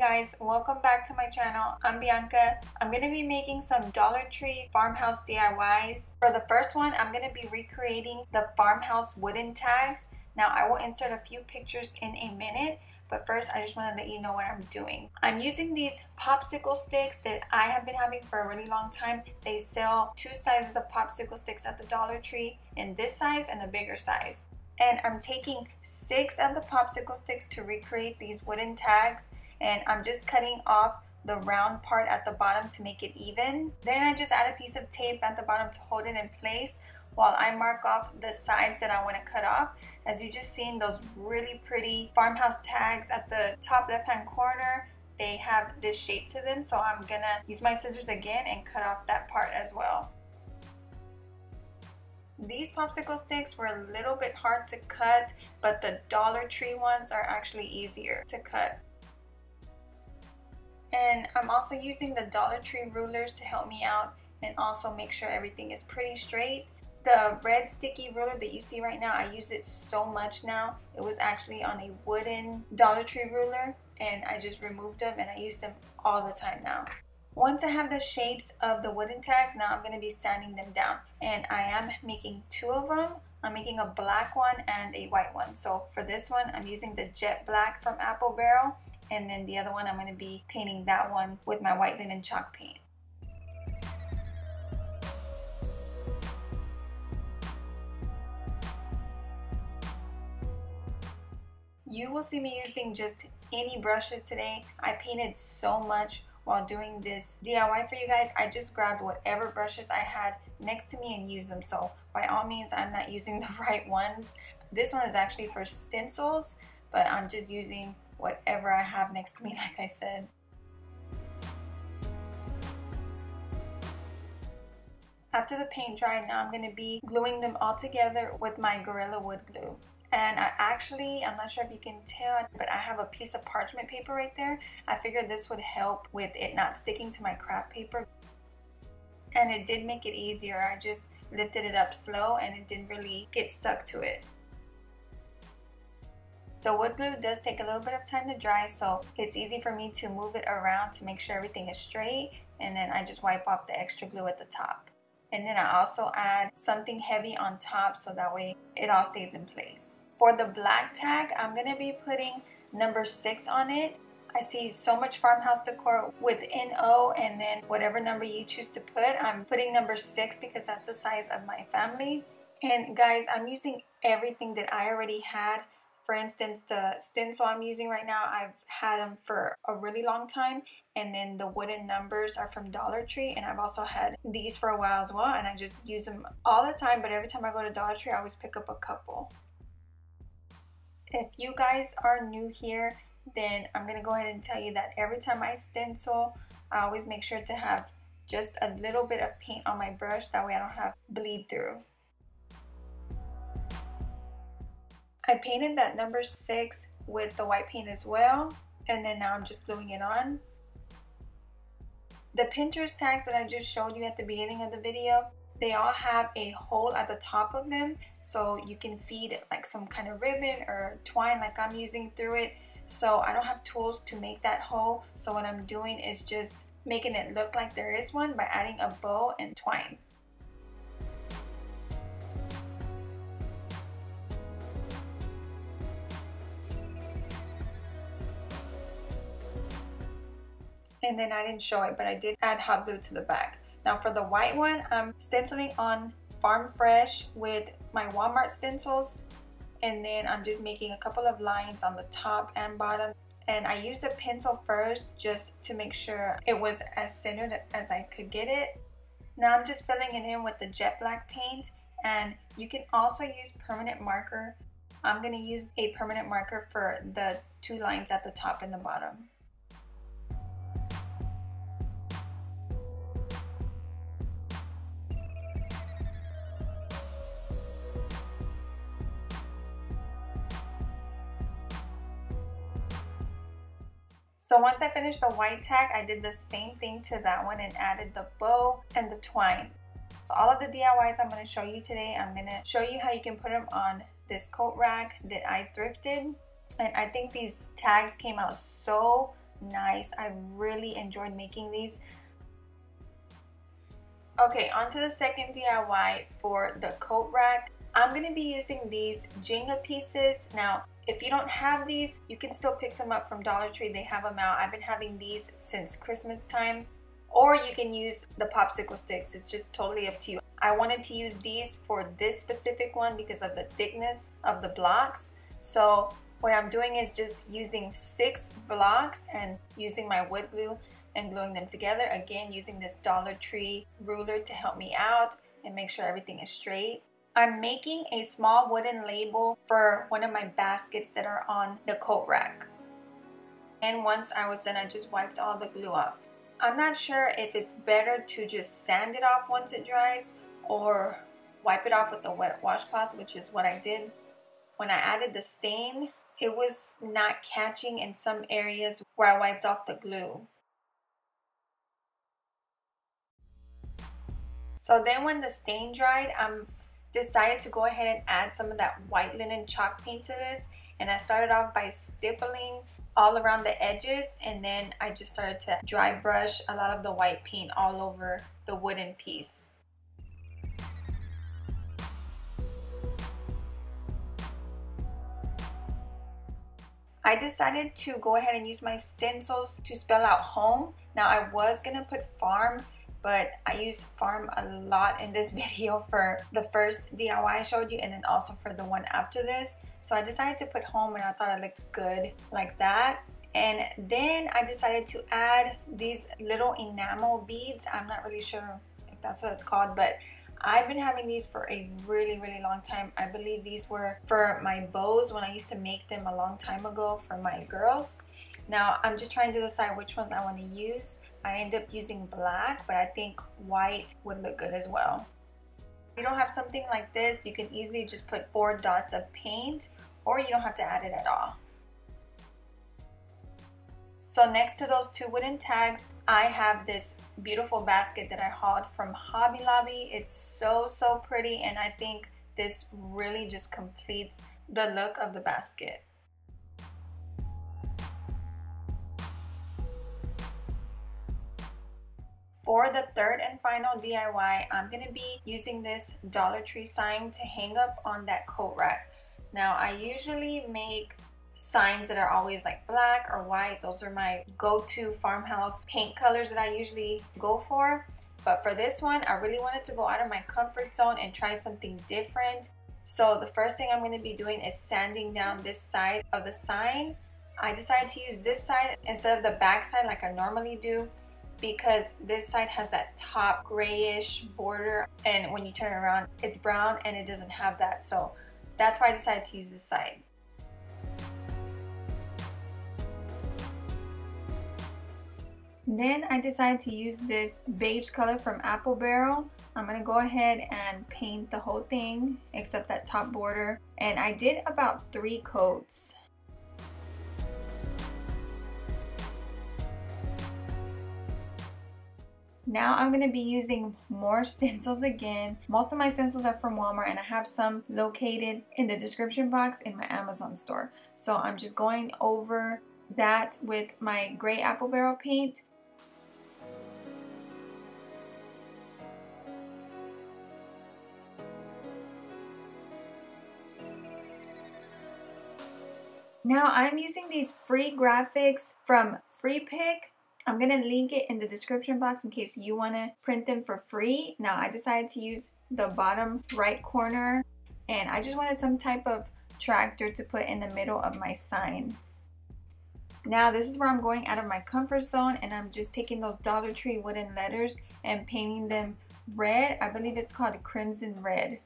guys, welcome back to my channel. I'm Bianca. I'm going to be making some Dollar Tree farmhouse DIYs. For the first one, I'm going to be recreating the farmhouse wooden tags. Now I will insert a few pictures in a minute, but first I just want to let you know what I'm doing. I'm using these popsicle sticks that I have been having for a really long time. They sell two sizes of popsicle sticks at the Dollar Tree, in this size and a bigger size. And I'm taking 6 of the popsicle sticks to recreate these wooden tags, and I'm just cutting off the round part at the bottom to make it even. Then I just add a piece of tape at the bottom to hold it in place while I mark off the sides that I want to cut off. As you just seen, those really pretty farmhouse tags at the top left hand corner, they have this shape to them, so I'm gonna use my scissors again and cut off that part as well. These popsicle sticks were a little bit hard to cut, but the Dollar Tree ones are actually easier to cut. And I'm also using the Dollar Tree rulers to help me out and also make sure everything is pretty straight. The red sticky ruler that you see right now, I use it so much now. It was actually on a wooden Dollar Tree ruler and I just removed them and I use them all the time now. Once I have the shapes of the wooden tags, now I'm going to be sanding them down. And I am making 2 of them. I'm making a black one and a white one. So for this one, I'm using the jet black from Apple Barrel. And then the other one, I'm going to be painting that one with my white linen chalk paint. You will see me using just any brushes today. I painted so much while doing this DIY for you guys. I just grabbed whatever brushes I had next to me and used them. So by all means, I'm not using the right ones. This one is actually for stencils, but I'm just using whatever I have next to me, like I said. After the paint dried, now I'm going to be gluing them all together with my Gorilla Wood glue. And I'm not sure if you can tell, but I have a piece of parchment paper right there. I figured this would help with it not sticking to my craft paper. And it did make it easier. I just lifted it up slow and it didn't really get stuck to it. The wood glue does take a little bit of time to dry, so it's easy for me to move it around to make sure everything is straight. And then I just wipe off the extra glue at the top. And then I also add something heavy on top so that way it all stays in place. For the black tag, I'm going to be putting number 6 on it. I see so much farmhouse decor with NO and then whatever number you choose to put. I'm putting number 6 because that's the size of my family. And guys, I'm using everything that I already had. For instance, the stencil I'm using right now, I've had them for a really long time. And then the wooden numbers are from Dollar Tree. And I've also had these for a while as well. And I just use them all the time. But every time I go to Dollar Tree, I always pick up a couple. If you guys are new here, then I'm going to go ahead and tell you that every time I stencil, I always make sure to have just a little bit of paint on my brush. That way I don't have bleed through. I painted that number 6 with the white paint as well. And then now I'm just gluing it on. The Pinterest tags that I just showed you at the beginning of the video, they all have a hole at the top of them. So you can feed like some kind of ribbon or twine like I'm using through it. So I don't have tools to make that hole. So what I'm doing is just making it look like there is one by adding a bow and twine. And then I didn't show it, but I did add hot glue to the back. Now for the white one, I'm stenciling on Farm Fresh with my Walmart stencils. And then I'm just making a couple of lines on the top and bottom. And I used a pencil first just to make sure it was as centered as I could get it. Now I'm just filling it in with the jet black paint. And you can also use permanent marker. I'm going to use a permanent marker for the 2 lines at the top and the bottom. So once I finished the white tag, I did the same thing to that one and added the bow and the twine. So all of the DIYs I'm going to show you today, I'm going to show you how you can put them on this coat rack that I thrifted. And I think these tags came out so nice. I really enjoyed making these. Okay, on to the second DIY for the coat rack. I'm going to be using these Jenga pieces. Now, if you don't have these, you can still pick some up from Dollar Tree. They have them out. I've been having these since Christmas time. Or you can use the popsicle sticks. It's just totally up to you. I wanted to use these for this specific one because of the thickness of the blocks. So what I'm doing is just using 6 blocks and using my wood glue and gluing them together. Again, using this Dollar Tree ruler to help me out and make sure everything is straight. I'm making a small wooden label for one of my baskets that are on the coat rack. And once I was done, I just wiped all the glue off. I'm not sure if it's better to just sand it off once it dries or wipe it off with a wet washcloth, which is what I did. When I added the stain, it was not catching in some areas where I wiped off the glue. So then when the stain dried, decided to go ahead and add some of that white linen chalk paint to this, and I started off by stippling all around the edges, and then I just started to dry brush a lot of the white paint all over the wooden piece. I decided to go ahead and use my stencils to spell out home. Now I was gonna put farm, but I used farm a lot in this video for the first DIY I showed you and then also for the one after this. So I decided to put home and I thought it looked good like that. And then I decided to add these little enamel beads. I'm not really sure if that's what it's called, but I've been having these for a really long time. I believe these were for my bows when I used to make them a long time ago for my girls. Now I'm just trying to decide which ones I want to use. I end up using black, but I think white would look good as well. If you don't have something like this, you can easily just put 4 dots of paint, or you don't have to add it at all. So next to those 2 wooden tags, I have this beautiful basket that I hauled from Hobby Lobby. It's so pretty, and I think this really just completes the look of the basket. For the third and final DIY, I'm going to be using this Dollar Tree sign to hang up on that coat rack. Now, I usually make signs that are always like black or white. Those are my go-to Farmhouse paint colors that I usually go for. But for this one, I really wanted to go out of my comfort zone and try something different. So the first thing I'm going to be doing is sanding down this side of the sign. I decided to use this side instead of the back side like I normally do, because this side has that top grayish border, and when you turn it around it's brown and it doesn't have that. So that's why I decided to use this side. Then I decided to use this beige color from Apple Barrel. I'm going to go ahead and paint the whole thing except that top border, and I did about 3 coats. Now I'm going to be using more stencils again. Most of my stencils are from Walmart, and I have some located in the description box in my Amazon store. So I'm just going over that with my gray Apple Barrel paint. Now I'm using these free graphics from freepik. I'm going to link it in the description box in case you want to print them for free. Now I decided to use the bottom right corner, and I just wanted some type of tractor to put in the middle of my sign. Now this is where I'm going out of my comfort zone, and I'm just taking those Dollar Tree wooden letters and painting them red. I believe it's called crimson red.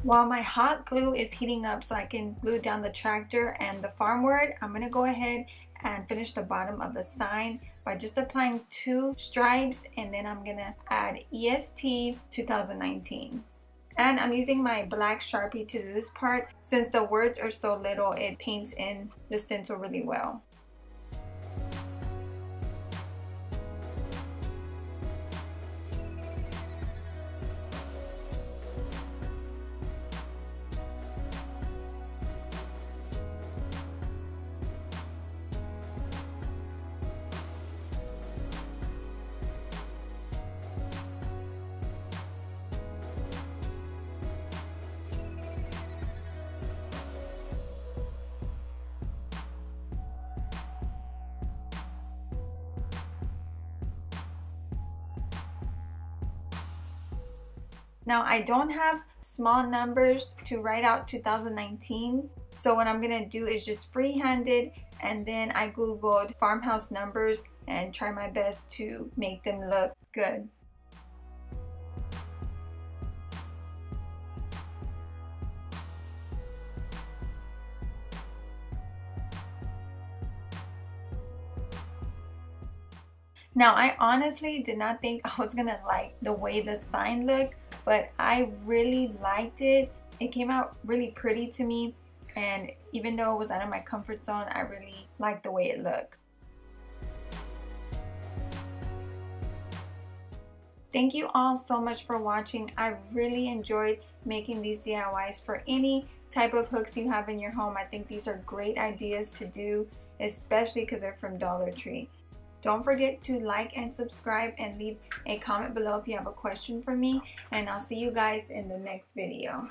While my hot glue is heating up so I can glue down the tractor and the farm word, I'm going to go ahead and finish the bottom of the sign by just applying 2 stripes, and then I'm going to add EST 2019. And I'm using my black Sharpie to do this part. Since the words are so little, it paints in the stencil really well. Now I don't have small numbers to write out 2019, so what I'm gonna do is just freehanded, and then I googled farmhouse numbers and try my best to make them look good. Now, I honestly did not think I was gonna like the way the sign looked, but I really liked it. It came out really pretty to me, and even though it was out of my comfort zone, I really liked the way it looked. Thank you all so much for watching. I really enjoyed making these DIYs for any type of hooks you have in your home. I think these are great ideas to do, especially because they're from Dollar Tree. Don't forget to like and subscribe and leave a comment below if you have a question for me, and I'll see you guys in the next video.